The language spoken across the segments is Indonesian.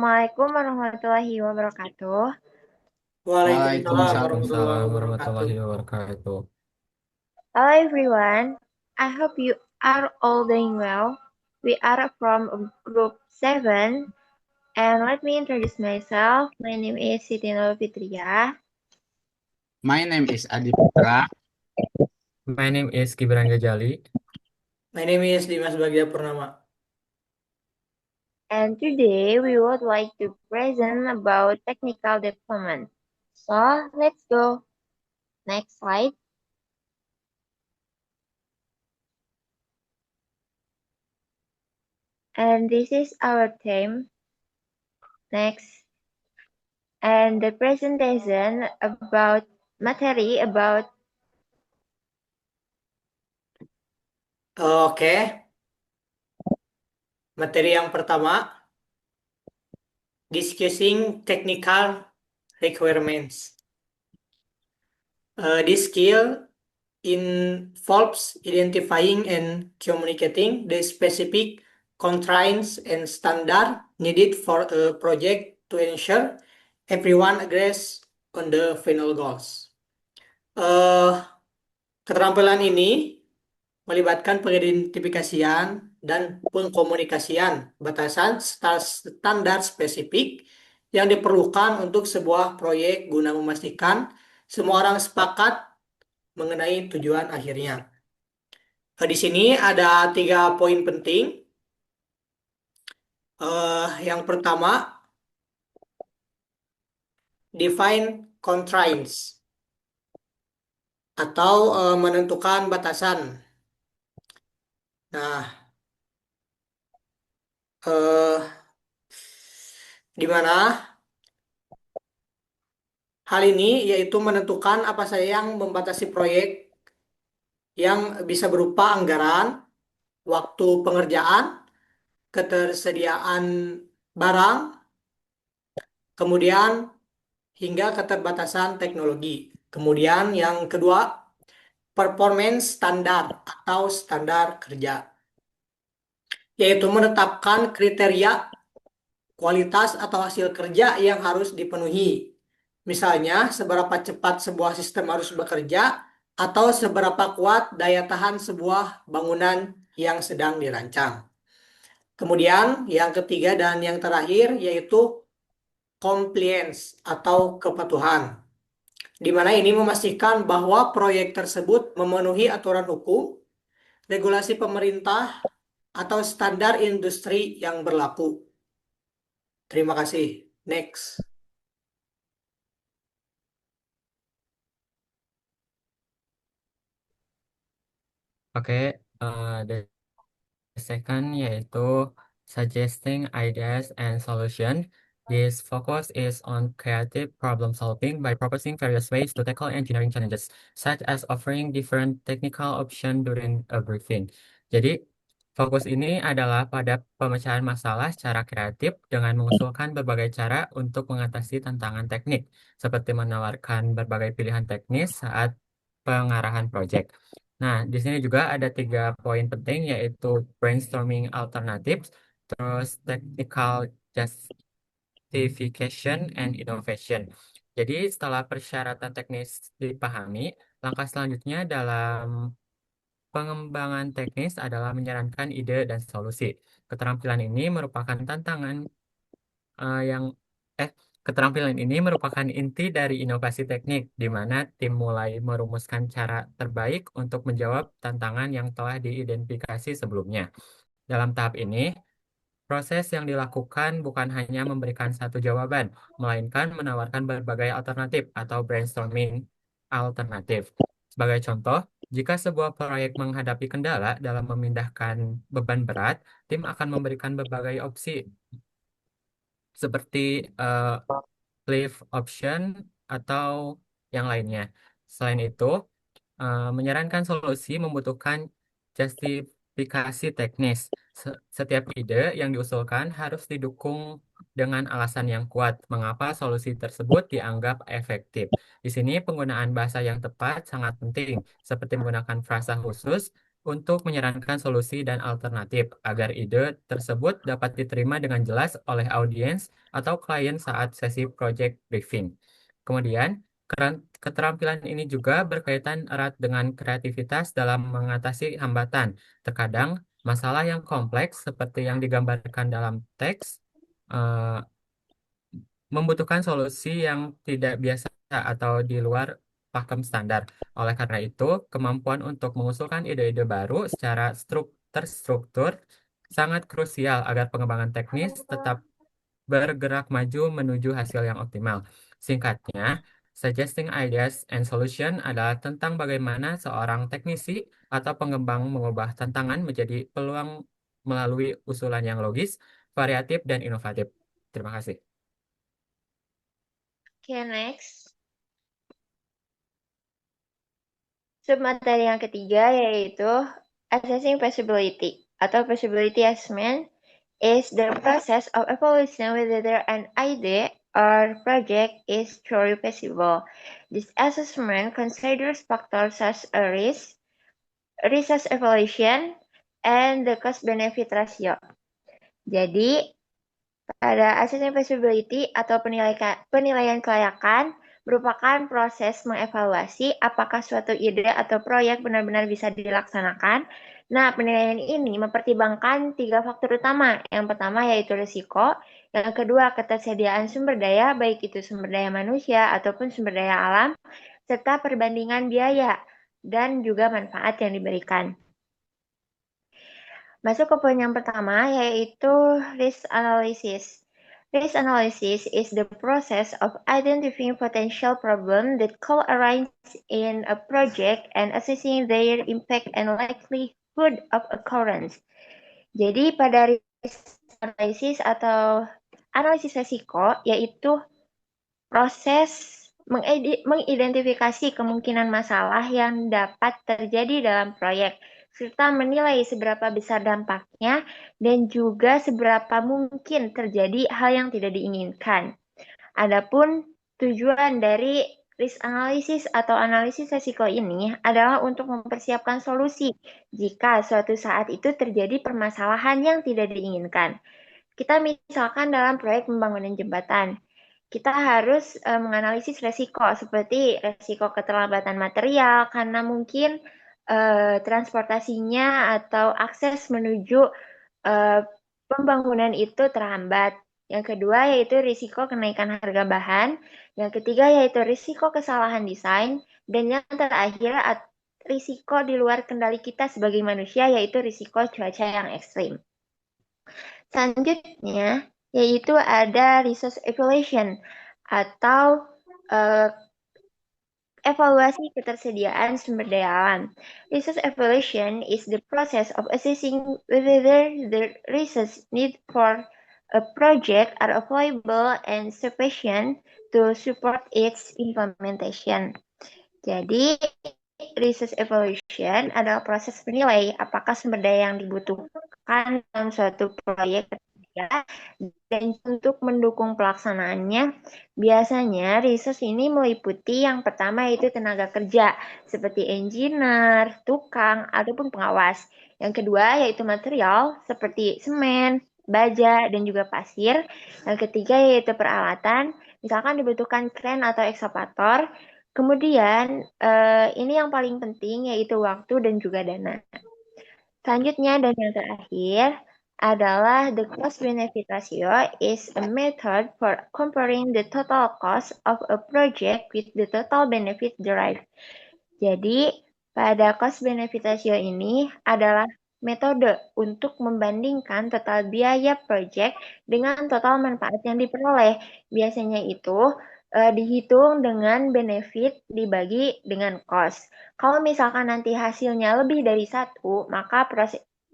Assalamualaikum warahmatullahi wabarakatuh. Waalaikumsalam warahmatullahi Waalaikumsalam wabarakatuh. warahmatullahi wabarakatuh. Hello everyone. I hope you are all doing well. We are from group 7 and let me introduce myself. My name is Siti Nurfitria. My name is Adi Putra. My name is Gibran Gajali. My name is Dimas Bagja Purnama. And today we would like to present about technical development. So let's go. Next slide. And this is our theme. Next. And the presentation about materi about Oke, materi yang pertama, discussing technical requirements. This skill involves identifying and communicating the specific constraints and standard needed for a project to ensure everyone agrees on the final goals. Keterampilan ini melibatkan pengidentifikasian dan pengkomunikasian batasan standar spesifik yang diperlukan untuk sebuah proyek guna memastikan semua orang sepakat mengenai tujuan akhirnya. Di sini ada 3 poin penting. Yang pertama, define constraints atau menentukan batasan. Nah, eh, di mana hal ini yaitu menentukan apa saja yang membatasi proyek yang bisa berupa anggaran, waktu pengerjaan, ketersediaan barang, kemudian hingga keterbatasan teknologi. Kemudian yang kedua, performance standar atau standar kerja, yaitu menetapkan kriteria kualitas atau hasil kerja yang harus dipenuhi. Misalnya, seberapa cepat sebuah sistem harus bekerja atau seberapa kuat daya tahan sebuah bangunan yang sedang dirancang. Kemudian, yang ketiga dan yang terakhir yaitu compliance atau kepatuhan, di mana ini memastikan bahwa proyek tersebut memenuhi aturan hukum, regulasi pemerintah, atau standar industri yang berlaku. Terima kasih. Next. Oke, the second yaitu suggesting ideas and solution. This focus is on creative problem solving by proposing various ways to tackle engineering challenges, such as offering different technical option during a briefing. Jadi, fokus ini adalah pada pemecahan masalah secara kreatif dengan mengusulkan berbagai cara untuk mengatasi tantangan teknik, seperti menawarkan berbagai pilihan teknis saat pengarahan proyek. Nah, di sini juga ada 3 poin penting yaitu brainstorming alternatives, terus technical justification and innovation. Jadi setelah persyaratan teknis dipahami, langkah selanjutnya dalam pengembangan teknis adalah menyarankan ide dan solusi. Keterampilan ini merupakan tantangan eh, yang eh keterampilan ini merupakan inti dari inovasi teknik, di mana tim mulai merumuskan cara terbaik untuk menjawab tantangan yang telah diidentifikasi sebelumnya. Dalam tahap ini, proses yang dilakukan bukan hanya memberikan satu jawaban, melainkan menawarkan berbagai alternatif atau brainstorming alternatif. Sebagai contoh, jika sebuah proyek menghadapi kendala dalam memindahkan beban berat, tim akan memberikan berbagai opsi seperti eh, lift option atau yang lainnya. Selain itu, menyarankan solusi membutuhkan justifikasi teknis. Setiap ide yang diusulkan harus didukung dengan alasan yang kuat mengapa solusi tersebut dianggap efektif. Di sini penggunaan bahasa yang tepat sangat penting, seperti menggunakan frasa khusus untuk menyarankan solusi dan alternatif agar ide tersebut dapat diterima dengan jelas oleh audiens atau klien saat sesi project briefing. Kemudian, keterampilan ini juga berkaitan erat dengan kreativitas dalam mengatasi hambatan. Terkadang, masalah yang kompleks seperti yang digambarkan dalam teks eh, membutuhkan solusi yang tidak biasa atau di luar pakem standar. Oleh karena itu, kemampuan untuk mengusulkan ide-ide baru secara terstruktur sangat krusial agar pengembangan teknis tetap bergerak maju menuju hasil yang optimal. Singkatnya, suggesting ideas and solution adalah tentang bagaimana seorang teknisi atau pengembang mengubah tantangan menjadi peluang melalui usulan yang logis, variatif, dan inovatif. Terima kasih. Okay, next. Submateri yang ketiga yaitu assessing feasibility atau feasibility assessment is the process of evaluating whether an idea or project is truly feasible. This assessment considers factors such as risk, research evaluation, and the cost-benefit ratio. Jadi, pada assessment feasibility atau penilaian kelayakan merupakan proses mengevaluasi apakah suatu ide atau proyek benar-benar bisa dilaksanakan. Nah, penilaian ini mempertimbangkan 3 faktor utama. Yang pertama yaitu risiko, yang kedua ketersediaan sumber daya, baik itu sumber daya manusia ataupun sumber daya alam, serta perbandingan biaya dan juga manfaat yang diberikan. Masuk ke poin yang pertama, yaitu risk analysis. Risk analysis is the process of identifying potential problems that could arise in a project and assessing their impact and likelihood of occurrence. Jadi pada risk analysis atau analisis risiko, yaitu proses mengidentifikasi kemungkinan masalah yang dapat terjadi dalam proyek, serta menilai seberapa besar dampaknya dan juga seberapa mungkin terjadi hal yang tidak diinginkan. Adapun tujuan dari risk analysis atau analisis risiko ini adalah untuk mempersiapkan solusi jika suatu saat itu terjadi permasalahan yang tidak diinginkan. Kita misalkan dalam proyek pembangunan jembatan, kita harus menganalisis resiko seperti resiko keterlambatan material karena mungkin transportasinya atau akses menuju pembangunan itu terhambat. Yang kedua yaitu risiko kenaikan harga bahan. Yang ketiga yaitu risiko kesalahan desain. Dan yang terakhir risiko di luar kendali kita sebagai manusia yaitu risiko cuaca yang ekstrim. Selanjutnya yaitu ada resource evaluation atau evaluasi ketersediaan sumber daya alam. Resource evaluation is the process of assessing whether the resources need for a project are available and sufficient to support its implementation. Jadi, resource evaluation adalah proses menilai apakah sumber daya yang dibutuhkan dalam suatu proyek dan untuk mendukung pelaksanaannya, biasanya resource ini meliputi yang pertama yaitu tenaga kerja, seperti engineer, tukang, ataupun pengawas. Yang kedua yaitu material, seperti semen, baja, dan juga pasir. Yang ketiga yaitu peralatan, misalkan dibutuhkan kren atau ekskavator. Kemudian, ini yang paling penting yaitu waktu dan juga dana. Selanjutnya dan yang terakhir, adalah the cost-benefit ratio is a method for comparing the total cost of a project with the total benefit derived. Jadi, pada cost-benefit ratio ini adalah metode untuk membandingkan total biaya project dengan total manfaat yang diperoleh. Biasanya itu dihitung dengan benefit dibagi dengan cost. Kalau misalkan nanti hasilnya lebih dari 1, maka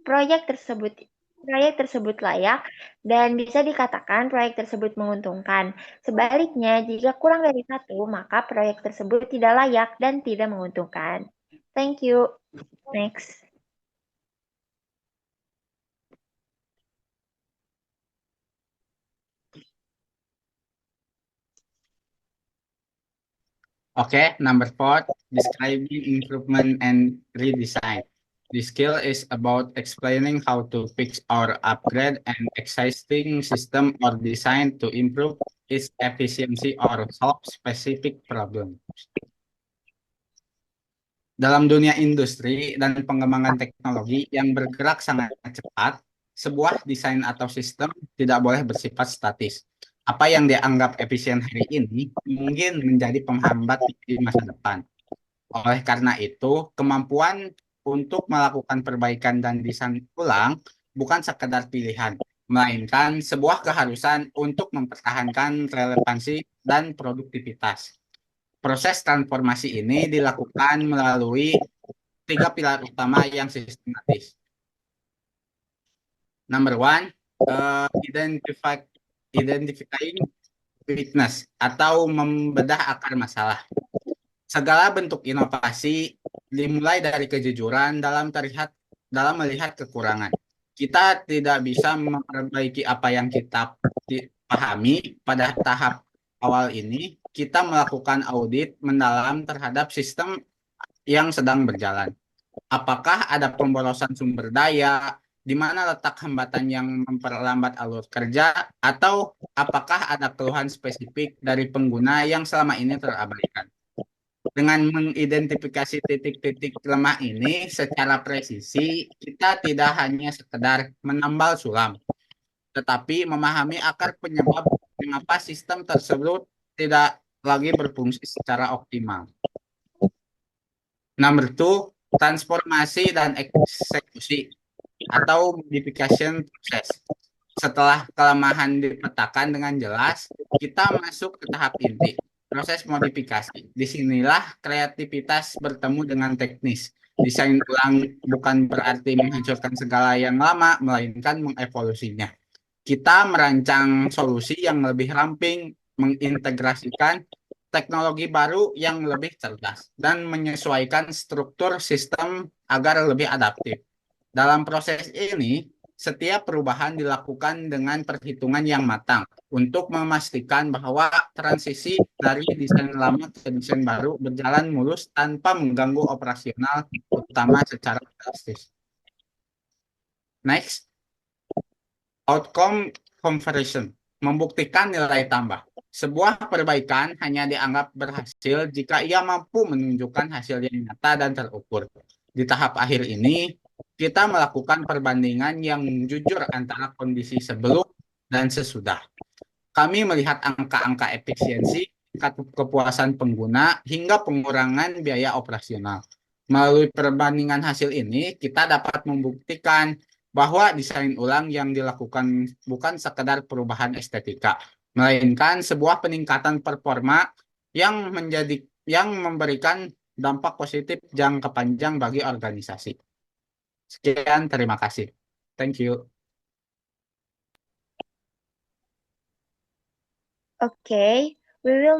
proyek tersebut layak dan bisa dikatakan proyek tersebut menguntungkan. Sebaliknya, jika kurang dari 1, maka proyek tersebut tidak layak dan tidak menguntungkan. Thank you. Next. Okay, number 4, describing improvement and redesign. This skill is about explaining how to fix or upgrade an existing system or design to improve its efficiency or solve specific problem. Dalam dunia industri dan pengembangan teknologi yang bergerak sangat cepat, sebuah desain atau sistem tidak boleh bersifat statis. Apa yang dianggap efisien hari ini mungkin menjadi penghambat di masa depan. Oleh karena itu, kemampuan untuk melakukan perbaikan dan desain ulang bukan sekedar pilihan, melainkan sebuah keharusan untuk mempertahankan relevansi dan produktivitas. Proses transformasi ini dilakukan melalui 3 pilar utama yang sistematis. Number one, identifying weakness atau membedah akar masalah. Segala bentuk inovasi dimulai dari kejujuran dalam melihat kekurangan. Kita tidak bisa memperbaiki apa yang kita pahami pada tahap awal ini. Kita melakukan audit mendalam terhadap sistem yang sedang berjalan. Apakah ada pemborosan sumber daya, di mana letak hambatan yang memperlambat alur kerja, atau apakah ada keluhan spesifik dari pengguna yang selama ini terabaikan. Dengan mengidentifikasi titik-titik lemah ini secara presisi, kita tidak hanya sekedar menambal sulam, tetapi memahami akar penyebab mengapa sistem tersebut tidak lagi berfungsi secara optimal. Nomor 2, transformasi dan eksekusi atau modification proses. Setelah kelemahan dipetakan dengan jelas, kita masuk ke tahap inti, proses modifikasi. Disinilah kreativitas bertemu dengan teknis. Desain ulang bukan berarti menghancurkan segala yang lama, melainkan mengevolusinya. Kita merancang solusi yang lebih ramping, mengintegrasikan teknologi baru yang lebih cerdas, dan menyesuaikan struktur sistem agar lebih adaptif. Dalam proses ini, setiap perubahan dilakukan dengan perhitungan yang matang untuk memastikan bahwa transisi dari desain lama ke desain baru berjalan mulus tanpa mengganggu operasional utama secara drastis. Next, outcome comparison, membuktikan nilai tambah. Sebuah perbaikan hanya dianggap berhasil jika ia mampu menunjukkan hasil yang nyata dan terukur. Di tahap akhir ini, kita melakukan perbandingan yang jujur antara kondisi sebelum dan sesudah. Kami melihat angka-angka efisiensi, kepuasan pengguna, hingga pengurangan biaya operasional. Melalui perbandingan hasil ini, kita dapat membuktikan bahwa desain ulang yang dilakukan bukan sekedar perubahan estetika, melainkan sebuah peningkatan performa yang memberikan dampak positif jangka panjang bagi organisasi. Sekian, terima kasih. Thank you. Okay, we will